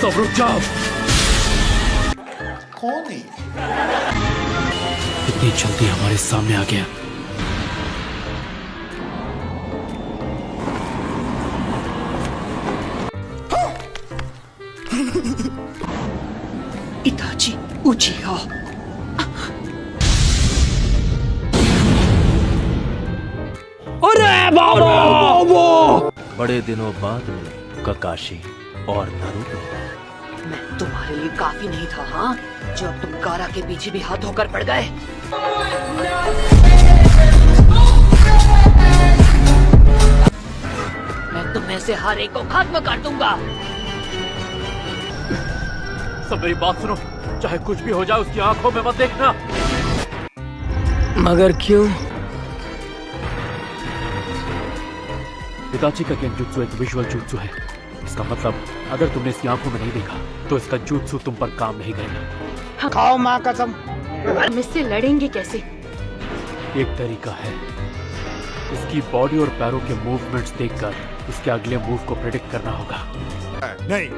सब रुक जाओ। कौन है? इतनी जल्दी हमारे सामने आ गया। इताची उचिहा। अरे बाबा! बड़े दिनों बाद मिले ककाशी और नारुतो। मैं तुम्हारे लिए काफी नहीं था, हाँ? जो अब तुम गारा के पीछे भी हाथ धोकर पड़ गए। मैं तुम्हें से हर एक को खत्म कर दूंगा। सब मेरी बात सुनो, चाहे कुछ भी हो जाए उसकी आंखों में मत देखना। मगर क्यों? इताची का गेंजुत्सु एक विजुअल जुत्सु है। इसका मतलब अगर तुमने इसकी आंखों में नहीं देखा तो इसका जुत्सु तुम पर काम नहीं करेगा। खाओ माँ कसम। हम इससे लड़ेंगे कैसे? एक तरीका है, इसकी बॉडी और पैरों के मूवमेंट्स देखकर इसके अगले मूव को प्रेडिक्ट करना होगा। नहीं।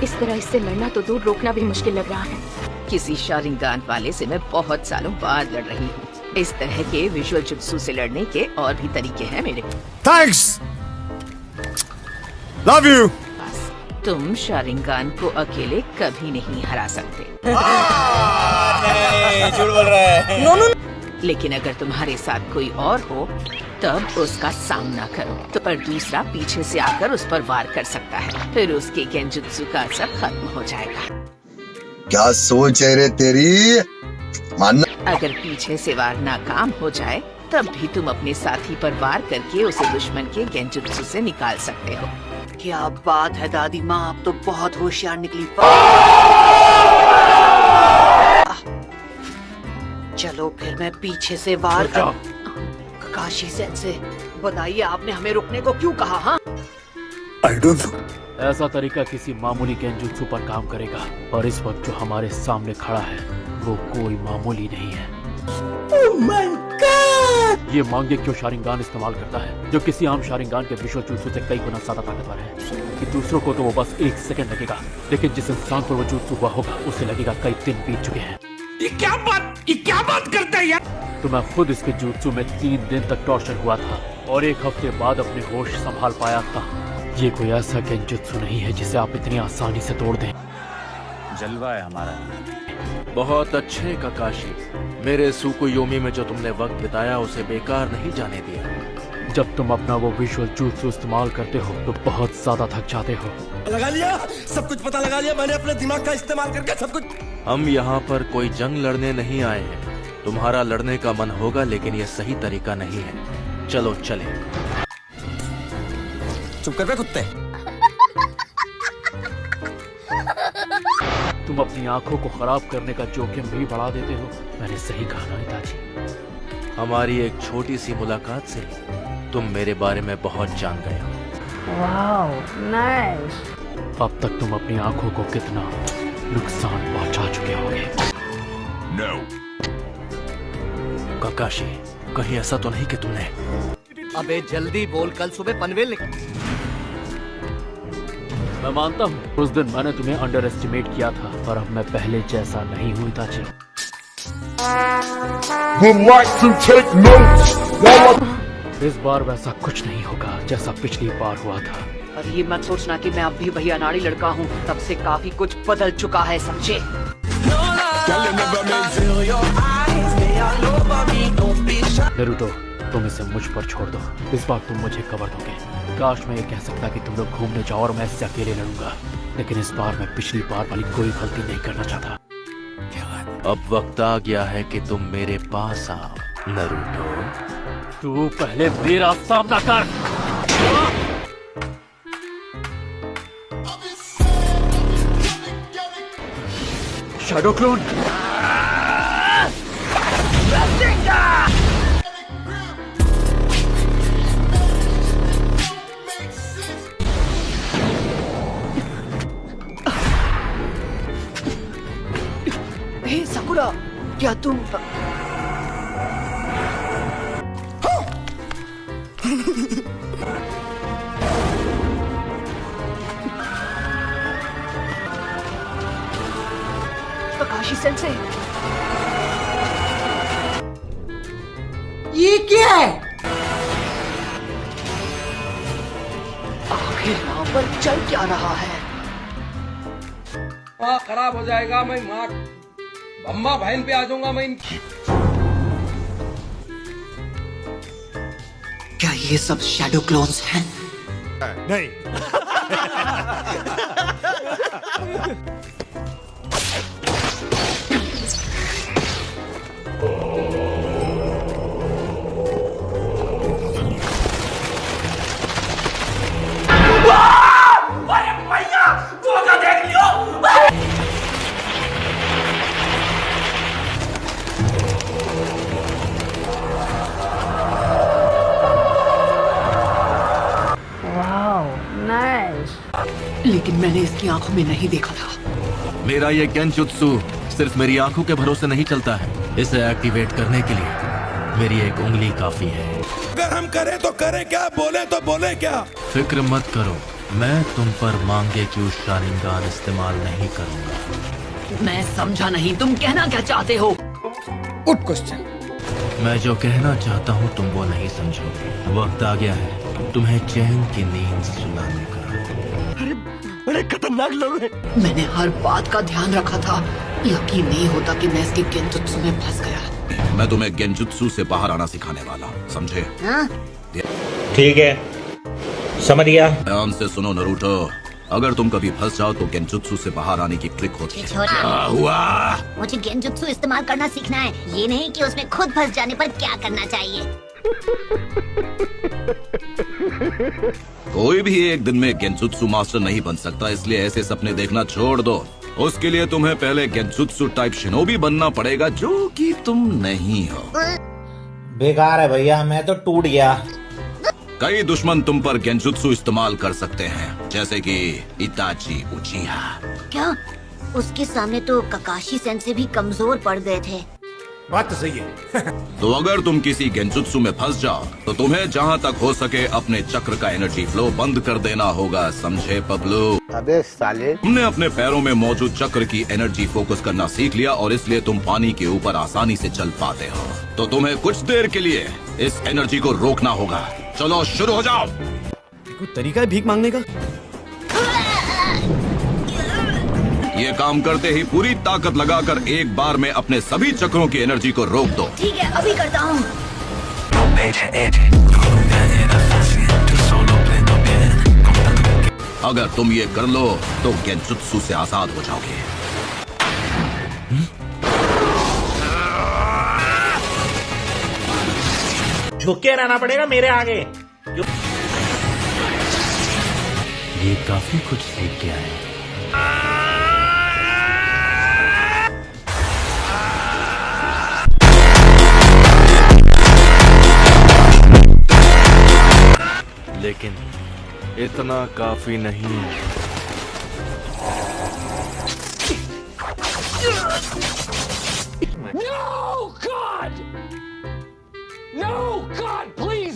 इस तरह इससे लड़ना तो दूर, रोकना भी मुश्किल लग रहा है। किसी शारिंगान वाले से मैं बहुत सालों बाद लड़ रही हूँ। इस तरह के विजुअल जुत्सु से लड़ने के और भी तरीके हैं मेरे। थैंक्स। Love you. तुम शारिंगान को अकेले कभी नहीं हरा सकते। झूठ बोल रहा है। लेकिन अगर तुम्हारे साथ कोई और हो तब उसका सामना करो, तो पर दूसरा पीछे से आकर उस पर वार कर सकता है, फिर उसके गेंजुत्सु का असर खत्म हो जाएगा। क्या सोच है रे तेरी? मानना। अगर पीछे से वार नाकाम हो जाए तब भी तुम अपने साथी पर वार करके उसे दुश्मन के गेंजुत्सु से निकाल सकते हो। क्या बात है दादी माँ, आप तो बहुत होशियार निकली। चलो फिर मैं पीछे से वार कर। ककाशी सेंसे, बताइए आपने हमें रुकने को क्यों कहा? हाँ, I don't know. ऐसा तरीका किसी मामूली गेंजुत्सु पर काम करेगा, और इस वक्त जो हमारे सामने खड़ा है वो कोई मामूली नहीं है। Oh my God! ये मांगे क्यों शारिंगान इस्तेमाल करता है, जो किसी आम शारिंगान के विजुअल जुत्सु से कई गुना ज्यादा ताकतवर है। कि दूसरों को तो वो बस 1 सेकंड लगेगा, लेकिन जिस इंसान पर वो जुत्सु हुआ होगा उसे लगेगा कई दिन बीत चुके हैं। ये क्या बात करता है यार? तो मैं खुद इसके जुत्सु में 3 दिन तक टॉर्चर हुआ था और 1 हफ्ते बाद अपने होश संभाल पाया था। ये कोई ऐसा गेंजुत्सु नहीं है जिसे आप इतनी आसानी से तोड़ दें। जलवा है हमारा। बहुत अच्छे ककाशी, मेरे सुकुयोमी में जो तुमने वक्त बिताया उसे बेकार नहीं जाने दिया। जब तुम अपना वो विजुअल जुत्सु इस्तेमाल करते हो तो बहुत ज्यादा थक जाते हो। लगा लिया, सब कुछ पता लगा लिया मैंने अपने दिमाग का इस्तेमाल करके सब कुछ। हम यहाँ पर कोई जंग लड़ने नहीं आए हैं। तुम्हारा लड़ने का मन होगा लेकिन ये सही तरीका नहीं है। चलो चले। चुप कर बे कुत्ते। तुम अपनी आंखों को खराब करने का जोखिम भी बढ़ा देते हो। मैंने सही कहा ना इताची? हमारी एक छोटी सी मुलाकात से तुम मेरे बारे में बहुत जान गए हो। Wow, nice. अब तक तुम अपनी आंखों को कितना नुकसान पहुंचा चुके होगे। No. ककाशी, कहीं ऐसा तो नहीं कि तुमने? अबे जल्दी बोल, कल सुबह पनवेल निकल। मैं मानता हूँ उस दिन मैंने तुम्हें अंडर एस्टिमेट किया था, पर अब मैं पहले जैसा नहीं हूँ इताची। इस बार वैसा कुछ नहीं होगा जैसा पिछली बार हुआ था। और ये मत सोचना कि मैं अब भी वही अनाड़ी लड़का हूँ। तब से काफी कुछ बदल चुका है, समझे? नारुतो, तुम इसे मुझ पर छोड़ दो। इस बार तुम मुझे कवर दोगे। काश मैं ये कह सकता कि तुम लोग घूमने जाओ और मैं इससे अकेले लड़ूंगा, लेकिन इस बार मैं पिछली बार वाली कोई गलती नहीं करना चाहता। अब वक्त आ गया है कि तुम मेरे पास आओ नारुतो। तू पहले मेरा सामना कर। Shadow clone. हे साकुरा, क्या तुम? सेंसे। ये क्या है? आखिर यहाँ पर चल क्या रहा है? खराब हो जाएगा, मैं माँ अम्मा बहन पे आ जाऊंगा मैं इनकी। क्या ये सब शैडो क्लोन्स हैं? नहीं। लेकिन मैंने इसकी आंखों में नहीं देखा था। मेरा ये गेंजुत्सु सिर्फ मेरी आंखों के भरोसे नहीं चलता है। इसे एक्टिवेट करने के लिए मेरी एक उंगली काफी है। अगर हम करें तो करें क्या, बोले तो बोले क्या। फिक्र मत करो, मैं तुम पर मांगे क्यों शारिंगान इस्तेमाल नहीं करूंगा। मैं समझा नहीं, तुम कहना क्या चाहते हो? उठ क्वेश्चन। मैं जो कहना चाहता हूँ तुम वो नहीं समझोगे। वक्त आ गया है तुम्हें चैन की नींद सुलाने का। बड़े खतरनाक लोग हैं। मैंने हर बात का ध्यान रखा था। यकीन नहीं होता कि मैं इसके गेंजुत्सु में फंस गया। मैं तुम्हें गेंजुत्सु से बाहर आना सिखाने वाला हूँ, समझे? ठीक है, समझ गया। ध्यान से सुनो नरूटो, अगर तुम कभी फंस जाओ तो गेंजुत्सु से बाहर आने की ट्रिक होती है। क्या हुआ? मुझे गेंजुत्सु इस्तेमाल करना सीखना है, ये नहीं कि उसमें खुद फंस जाने पर क्या करना चाहिए। कोई भी एक दिन में गेंजुत्सु मास्टर नहीं बन सकता, इसलिए ऐसे सपने देखना छोड़ दो। उसके लिए तुम्हें पहले गेंजुत्सु टाइप शिनोबी बनना पड़ेगा, जो कि तुम नहीं हो। बेकार है भैया, मैं तो टूट गया। कई दुश्मन तुम पर गेंजुत्सु इस्तेमाल कर सकते हैं, जैसे कि इताची उचिहा। क्या? उसके सामने तो ककाशी सेंसे भी कमजोर पड़ गए थे। बात तो सही है। तो अगर तुम किसी गेंजुत्सु में फंस जाओ तो तुम्हें जहाँ तक हो सके अपने चक्र का एनर्जी फ्लो बंद कर देना होगा, समझे पबलू? अबे साले। तुमने अपने पैरों में मौजूद चक्र की एनर्जी फोकस करना सीख लिया और इसलिए तुम पानी के ऊपर आसानी से चल पाते हो। तो तुम्हें कुछ देर के लिए इस एनर्जी को रोकना होगा। चलो शुरू हो जाओ। कोई तरीका है भीख मांगने का? ये काम करते ही पूरी ताकत लगाकर एक बार में अपने सभी चक्रों की एनर्जी को रोक दो। ठीक है, अभी करता हूँ। अगर तुम ये कर लो तो गेंजुत्सु से आजाद हो जाओगे। झुक के रहना पड़ेगा मेरे आगे। ये काफी कुछ सीख गया है। लेकिन इतना काफी नहीं है।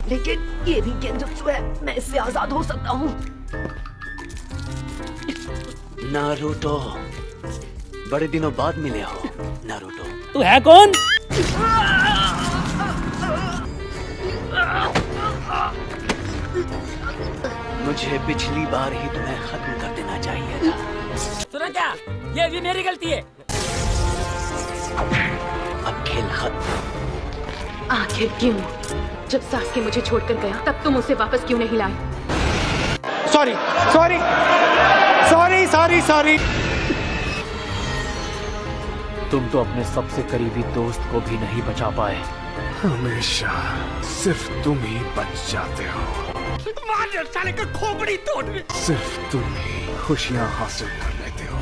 लेकिन ये भी गेंजुत्सु है, मैं इससे आजाद हो सकता हूँ। नारुतो, बड़े दिनों बाद मिले हो नारुतो। तू है कौन? मुझे पिछली बार ही तुम्हें खत्म कर देना चाहिए था। सुना क्या? ये भी मेरी गलती है। अब खेल खत्म। आखिर क्यों? जब सास्के मुझे छोड़कर गया तब तुम उसे वापस क्यों नहीं लाए? Sorry sorry sorry sorry sorry. तुम तो अपने सबसे करीबी दोस्त को भी नहीं बचा पाए। हमेशा सिर्फ तुम ही बच जाते हो। साले का खोपड़ी तोड़। सिर्फ तुम ही खुशियाँ हासिल कर लेते हो।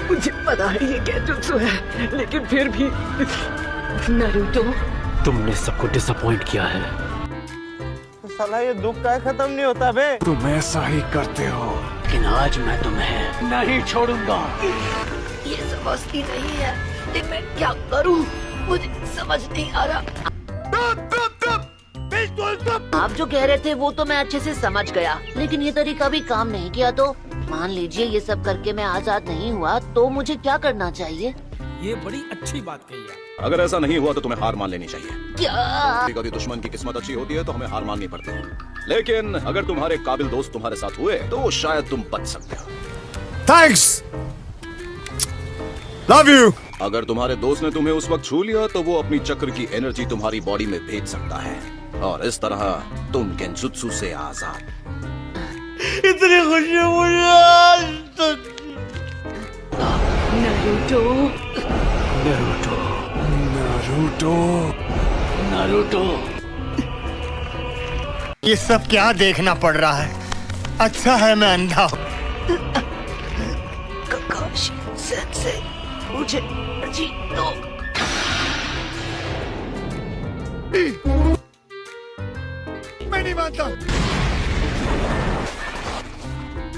मुझे पता है ये गेंजुत्सु है, लेकिन फिर भी। नारुतो, तुमने सबको डिसअपॉइंट किया है। साला ये दुख का खत्म नहीं होता बे। तुम ऐसा ही करते हो। लेकिन आज मैं तुम्हें नहीं छोड़ूंगा। ये समझती नहीं है, लेकिन मैं क्या करूं? मुझे समझ नहीं आ रहा। आप जो कह रहे थे वो तो मैं अच्छे से समझ गया, लेकिन ये तरीका भी काम नहीं किया। तो मान लीजिए ये सब करके मैं आजाद नहीं हुआ, तो मुझे क्या करना चाहिए? ये बड़ी अच्छी बात कही है। अगर ऐसा नहीं हुआ तो तुम्हें हार मान लेनी चाहिए। क्या? कभी दुश्मन की किस्मत अच्छी होती है तो हमें हार माननी पड़ती है, लेकिन अगर तुम्हारे काबिल दोस्त तुम्हारे साथ हुए तो शायद तुम बच सकते हो। Thanks, love you. अगर तुम्हारे दोस्त ने तुम्हें उस वक्त छू लिया तो वो अपनी चक्र की एनर्जी तुम्हारी बॉडी में भेज सकता है और इस तरह तुम गेंजुत्सु से आजाद। इतनी खुशी मुझे आज तक। Naruto, Naruto, Naruto. नारुटो। ये सब क्या देखना पड़ रहा है? अच्छा है मैं अंधा हूँ। काकाशी सेंसेई, मुझे जी दो। मैं नहीं मानता।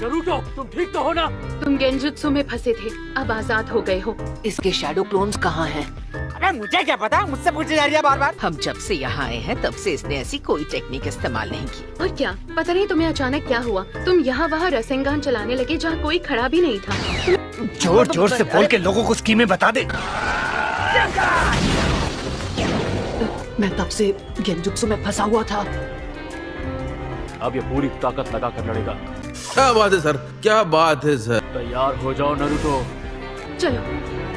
नरूटो, तुम ठीक तो हो ना? तुम गेंजुत्सु में फंसे थे, अब आजाद हो गए हो। इसके शैडो क्लोन्स कहाँ हैं? अरे मुझे क्या पता, मुझसे पूछी जा रही है बार बार। हम जब से यहाँ आए हैं तब से इसने ऐसी कोई टेक्निक इस्तेमाल नहीं की। और क्या पता नहीं तुम्हें अचानक क्या हुआ, तुम यहाँ वहाँ रसेंगान चलाने लगे जहाँ कोई खड़ा भी नहीं था। जोर जोर से बोल के लोगों को स्कीमें बता दे। मैं तब से गेंजुत्सु में फंसा हुआ था। अब ये पूरी ताकत लगा कर लड़ेगा। क्या बात है सर, क्या बात है सर। तैयार हो जाओ नरूटो। चलो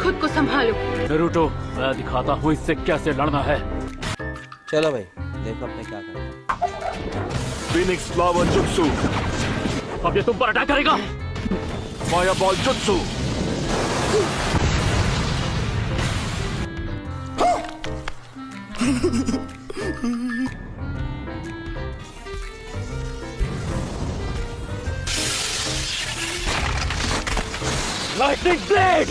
खुद को संभालो। नरूटो, मैं दिखाता हूँ इससे कैसे लड़ना है। चलो भाई, देखो अपने क्या करना। Phoenix flower jutsu. अब ये तुम पर अटैक करेगा। Fire ball jutsu. Lightning blade.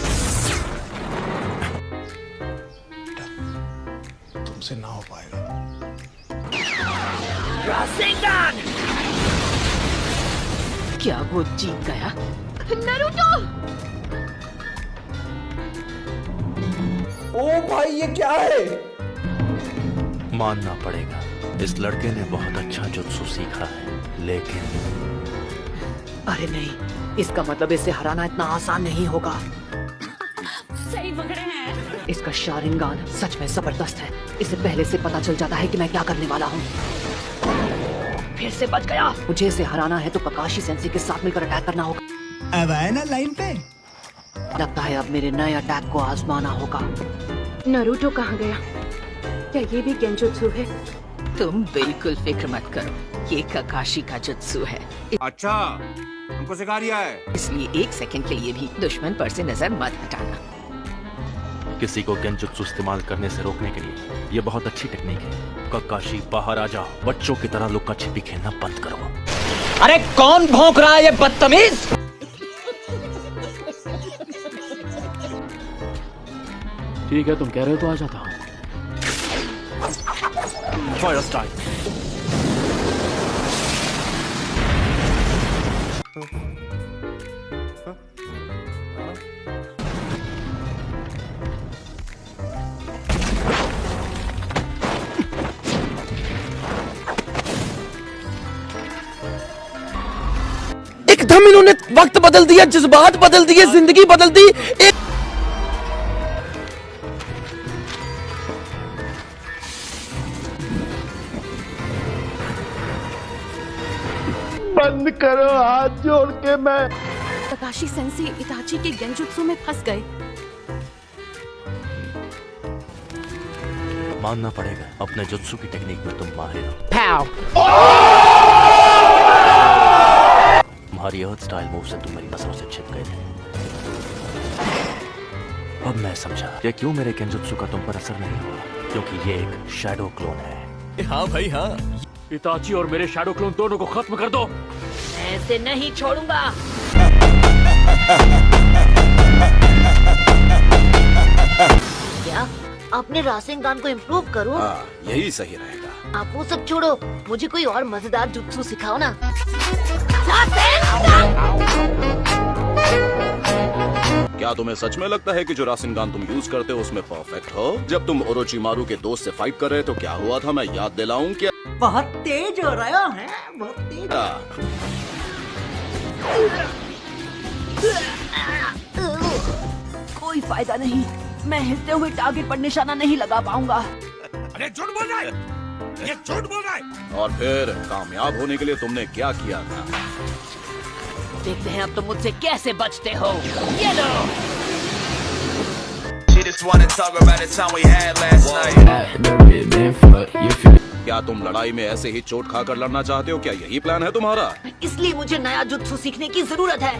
तुमसे ना हो पाएगा। क्या वो जीत गया? नरूटो! ओ भाई, ये क्या है? मानना पड़ेगा, इस लड़के ने बहुत अच्छा जुत्सु सीखा है, लेकिन अरे नहीं, इसका मतलब इसे हराना इतना आसान नहीं होगा। सही पकड़े हैं। इसका शारिंगान सच में जबरदस्त है। इसे पहले से पता चल जाता है कि मैं क्या करने वाला हूँ। फिर से बच गया। मुझे इसे हराना है तो ककाशी सेंसेई के साथ मिलकर अटैक करना होगा। अब आए ना लाइन पे। लगता है अब मेरे नए अटैक को आजमाना होगा। नरूटो कहाँ गया? क्या ये भी गेंजुत्सु है? तुम बिल्कुल फिक्र मत करो, ये ककाशी का जुत्सु है। अच्छा, हमको सिखा रिया है। इसलिए एक सेकंड के लिए भी दुश्मन पर से नजर मत हटाना। किसी को गेंजुत्सु इस्तेमाल करने से रोकने के लिए ये बहुत अच्छी टेक्निक है। ककाशी, बाहर आ जाओ। बच्चों की तरह लुक्का छिपी खेलना बंद करो। अरे कौन भौंक रहा है ये बदतमीज? ठीक है, तुम कह रहे हो तो आ जाता हूँ। Fire strike. एकदम इन्होंने वक्त बदल दिया, जज्बात बदल दिए, जिंदगी बदल दी। बंद करो, हाथ जोड़ के मैं। ककाशी सेंसेई इताची के गेंजुत्सु में फंस गए। मानना पड़ेगा, अपने जुत्सु की टेक्निक में तुम माहिर हो। तुम्हारी अर्थ स्टाइल मूव से तुम मेरी नसों से छिप गए थे। अब मैं समझा कि क्यों मेरे गेंजुत्सु का तुम पर असर नहीं हुआ, क्योंकि ये एक शैडो क्लोन है। हाँ भाई हाँ। इताची और मेरे शैडो क्लोन दोनों को खत्म कर दो। ऐसे नहीं छोड़ूंगा। क्या अपने रासेंगान को इम्प्रूव करूं? हाँ, यही सही रहेगा। आप वो सब छोड़ो, मुझे कोई और मजेदार जुत्सु सिखाओ ना। क्या तुम्हें सच में लगता है कि जो रासेंगान तुम यूज करते हो उसमें परफेक्ट हो? जब तुम ओरोचिमारू के दोस्त से फाइट कर रहे तो क्या हुआ था, मैं याद दिलाऊं क्या? बहुत तेज हो रहा है, बहुत तेज। कोई फायदा नहीं, मैं हिलते हुए टारगेट पर निशाना नहीं लगा पाऊंगा। अरे झूठ बोल रहा है, ये झूठ बोल रहा है। और फिर कामयाब होने के लिए तुमने क्या किया था? देखते हैं अब तुम मुझसे कैसे बचते हो। ये लो। क्या तुम लड़ाई में ऐसे ही चोट खाकर लड़ना चाहते हो? क्या यही प्लान है तुम्हारा? इसलिए मुझे नया जुत्सु सीखने की जरूरत है।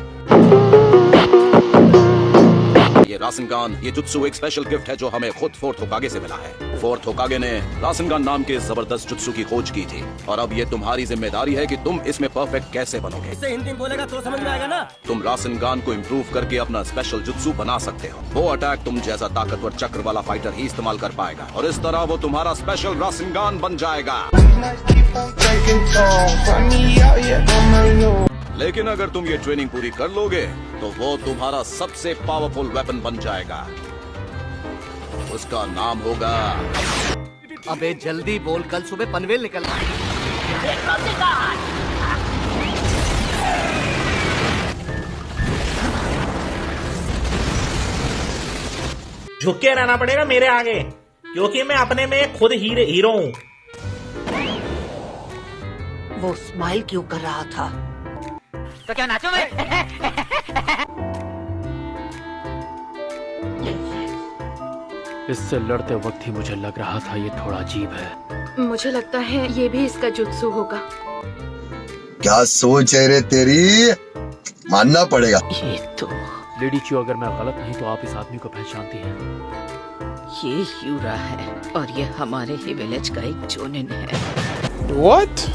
ये रासेनगान, ये जुत्सु एक स्पेशल गिफ्ट है जो हमें खुद फोर्थ होकागे से मिला है। फोर्थ होकागे ने रासेनगान नाम के जबरदस्त जुत्सु की खोज की थी और अब ये तुम्हारी जिम्मेदारी है कि तुम इसमें परफेक्ट कैसे बनोगे। हिंदी बोलेगा तो समझ में आएगा ना। तुम रासेनगान को इम्प्रूव करके अपना स्पेशल जुत्सु बना सकते हो। वो अटैक तुम जैसा ताकतवर चक्र वाला फाइटर ही इस्तेमाल कर पाएगा और इस तरह वो तुम्हारा स्पेशल रासेनगान बन जाएगा। लेकिन अगर तुम ये ट्रेनिंग पूरी कर लोगे तो वो तुम्हारा सबसे पावरफुल वेपन बन जाएगा। उसका नाम होगा। अबे जल्दी बोल, कल सुबह पनवेल निकलना है। झुक के रहना पड़ेगा मेरे आगे, क्योंकि मैं अपने में खुद हीरो हूँ। वो स्माइल क्यों कर रहा था? तो क्या नाचो मैं? इससे लड़ते वक्त ही मुझे लग रहा था ये थोड़ा अजीब है। मुझे लगता है ये भी इसका जुत्सु होगा। क्या सोच है रे तेरी? मानना पड़ेगा। ये तो लेडी चियो, अगर मैं गलत नहीं तो आप इस आदमी को पहचानती हैं। ये यूरा है और ये हमारे ही विलेज का एक जोनिन है। What?